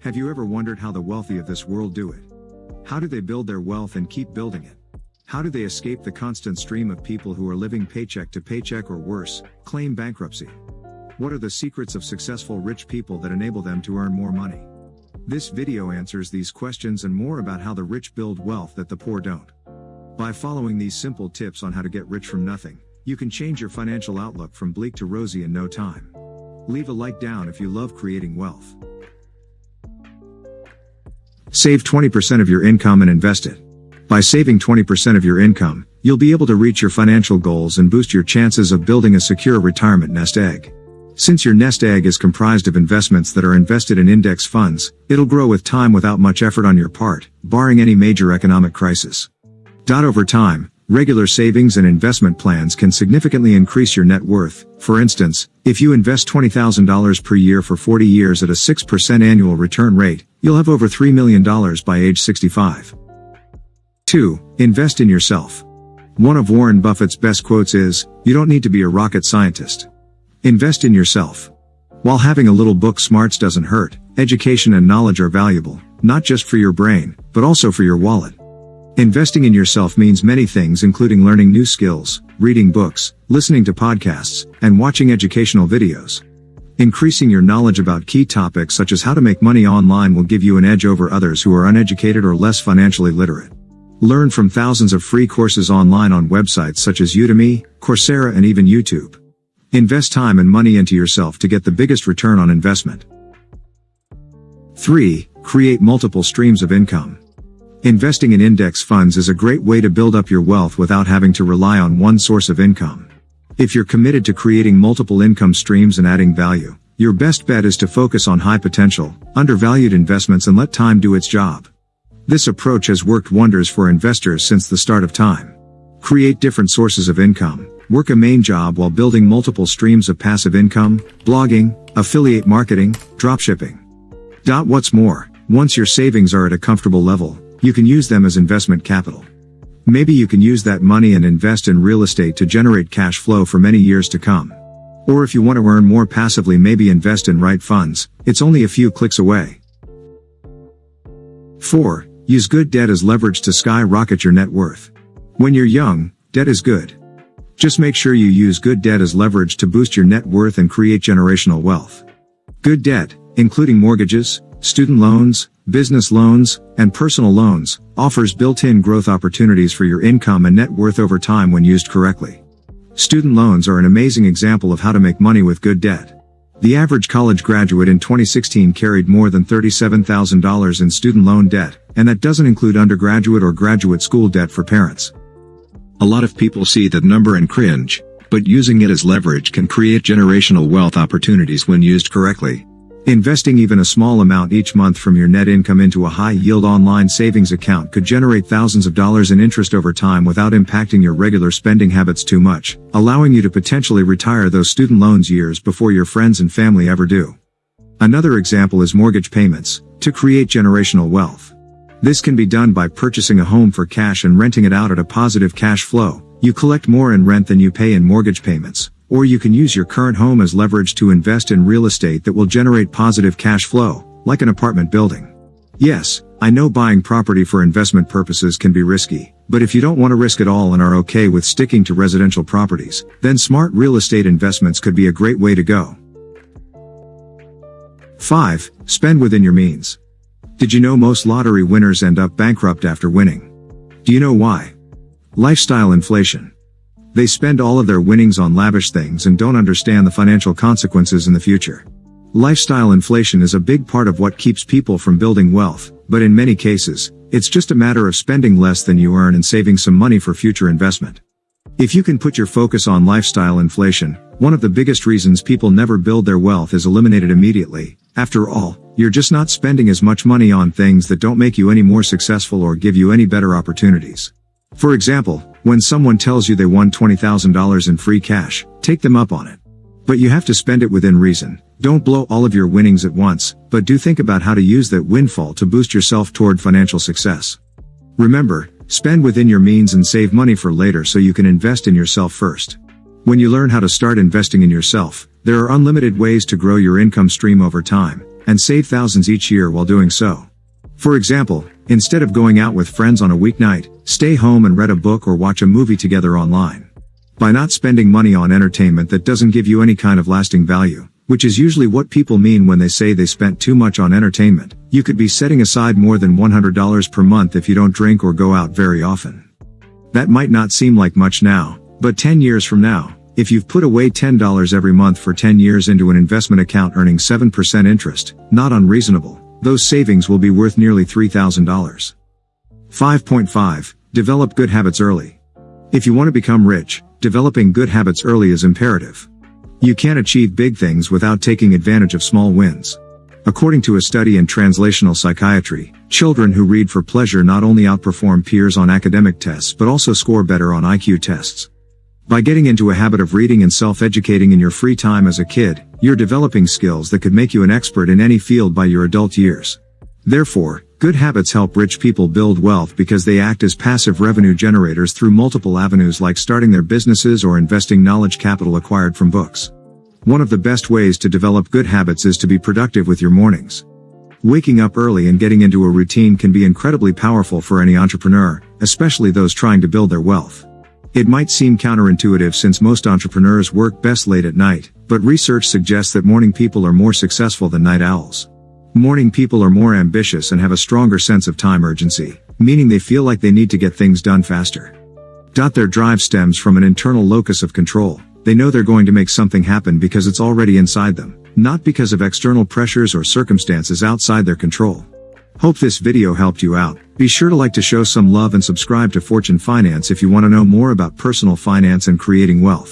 Have you ever wondered how the wealthy of this world do it? How do they build their wealth and keep building it? How do they escape the constant stream of people who are living paycheck to paycheck or worse, claim bankruptcy? What are the secrets of successful rich people that enable them to earn more money? This video answers these questions and more about how the rich build wealth that the poor don't. By following these simple tips on how to get rich from nothing, you can change your financial outlook from bleak to rosy in no time. Leave a like down if you love creating wealth. Save 20% of your income and invest it. By saving 20% of your income, you'll be able to reach your financial goals and boost your chances of building a secure retirement nest egg. Since your nest egg is comprised of investments that are invested in index funds, it'll grow with time without much effort on your part, barring any major economic crisis. Over time, regular savings and investment plans can significantly increase your net worth. For instance, if you invest $20,000 per year for 40 years at a 6% annual return rate, you'll have over $3 million by age 65. 2. Invest in yourself. One of Warren Buffett's best quotes is, "You don't need to be a rocket scientist. Invest in yourself." While having a little book smarts doesn't hurt, education and knowledge are valuable, not just for your brain, but also for your wallet. Investing in yourself means many things, including learning new skills, reading books, listening to podcasts, and watching educational videos. Increasing your knowledge about key topics such as how to make money online will give you an edge over others who are uneducated or less financially literate. Learn from thousands of free courses online on websites such as Udemy, Coursera, and even YouTube. Invest time and money into yourself to get the biggest return on investment. 3. Create multiple streams of income. Investing in index funds is a great way to build up your wealth without having to rely on one source of income. If you're committed to creating multiple income streams and adding value, your best bet is to focus on high potential, undervalued investments and let time do its job. This approach has worked wonders for investors since the start of time. Create different sources of income, work a main job while building multiple streams of passive income, blogging, affiliate marketing, dropshipping. What's more, once your savings are at a comfortable level, you can use them as investment capital. Maybe you can use that money and invest in real estate to generate cash flow for many years to come. Or if you want to earn more passively, maybe invest in right funds. It's only a few clicks away. 4. Use good debt as leverage to skyrocket your net worth. When you're young, debt is good. Just make sure you use good debt as leverage to boost your net worth and create generational wealth. Good debt, including mortgages, student loans, business loans, and personal loans, offers built-in growth opportunities for your income and net worth over time when used correctly. Student loans are an amazing example of how to make money with good debt. The average college graduate in 2016 carried more than $37,000 in student loan debt, and that doesn't include undergraduate or graduate school debt for parents. A lot of people see that number and cringe, but using it as leverage can create generational wealth opportunities when used correctly. Investing even a small amount each month from your net income into a high-yield online savings account could generate thousands of dollars in interest over time without impacting your regular spending habits too much, allowing you to potentially retire those student loans years before your friends and family ever do. Another example is mortgage payments, to create generational wealth. This can be done by purchasing a home for cash and renting it out at a positive cash flow. You collect more in rent than you pay in mortgage payments. Or you can use your current home as leverage to invest in real estate that will generate positive cash flow, like an apartment building. Yes, I know buying property for investment purposes can be risky, but if you don't want to risk it all and are okay with sticking to residential properties, then smart real estate investments could be a great way to go. 5. Spend within your means. Did you know most lottery winners end up bankrupt after winning? Do you know why? Lifestyle inflation. They spend all of their winnings on lavish things and don't understand the financial consequences in the future. Lifestyle inflation is a big part of what keeps people from building wealth, but in many cases, it's just a matter of spending less than you earn and saving some money for future investment. If you can put your focus on lifestyle inflation, one of the biggest reasons people never build their wealth is eliminated immediately. After all, you're just not spending as much money on things that don't make you any more successful or give you any better opportunities. For example, when someone tells you they won $20,000 in free cash, take them up on it. But you have to spend it within reason. Don't blow all of your winnings at once, but do think about how to use that windfall to boost yourself toward financial success. Remember, spend within your means and save money for later so you can invest in yourself first. When you learn how to start investing in yourself, there are unlimited ways to grow your income stream over time, and save thousands each year while doing so. For example, instead of going out with friends on a weeknight, stay home and read a book or watch a movie together online. By not spending money on entertainment that doesn't give you any kind of lasting value, which is usually what people mean when they say they spent too much on entertainment, you could be setting aside more than $100 per month if you don't drink or go out very often. That might not seem like much now, but 10 years from now, if you've put away $10 every month for 10 years into an investment account earning 7% interest, not unreasonable, those savings will be worth nearly $3,000. 5.5. Develop good habits early. If you want to become rich, developing good habits early is imperative. You can't achieve big things without taking advantage of small wins. According to a study in translational psychiatry, children who read for pleasure not only outperform peers on academic tests but also score better on IQ tests. By getting into a habit of reading and self-educating in your free time as a kid, you're developing skills that could make you an expert in any field by your adult years. Therefore, good habits help rich people build wealth because they act as passive revenue generators through multiple avenues like starting their businesses or investing knowledge capital acquired from books. One of the best ways to develop good habits is to be productive with your mornings. Waking up early and getting into a routine can be incredibly powerful for any entrepreneur, especially those trying to build their wealth. It might seem counterintuitive since most entrepreneurs work best late at night, but research suggests that morning people are more successful than night owls. Morning people are more ambitious and have a stronger sense of time urgency, meaning they feel like they need to get things done faster. Their drive stems from an internal locus of control. They know they're going to make something happen because it's already inside them, not because of external pressures or circumstances outside their control. Hope this video helped you out. Be sure to show some love and subscribe to Fortune Finance if you want to know more about personal finance and creating wealth.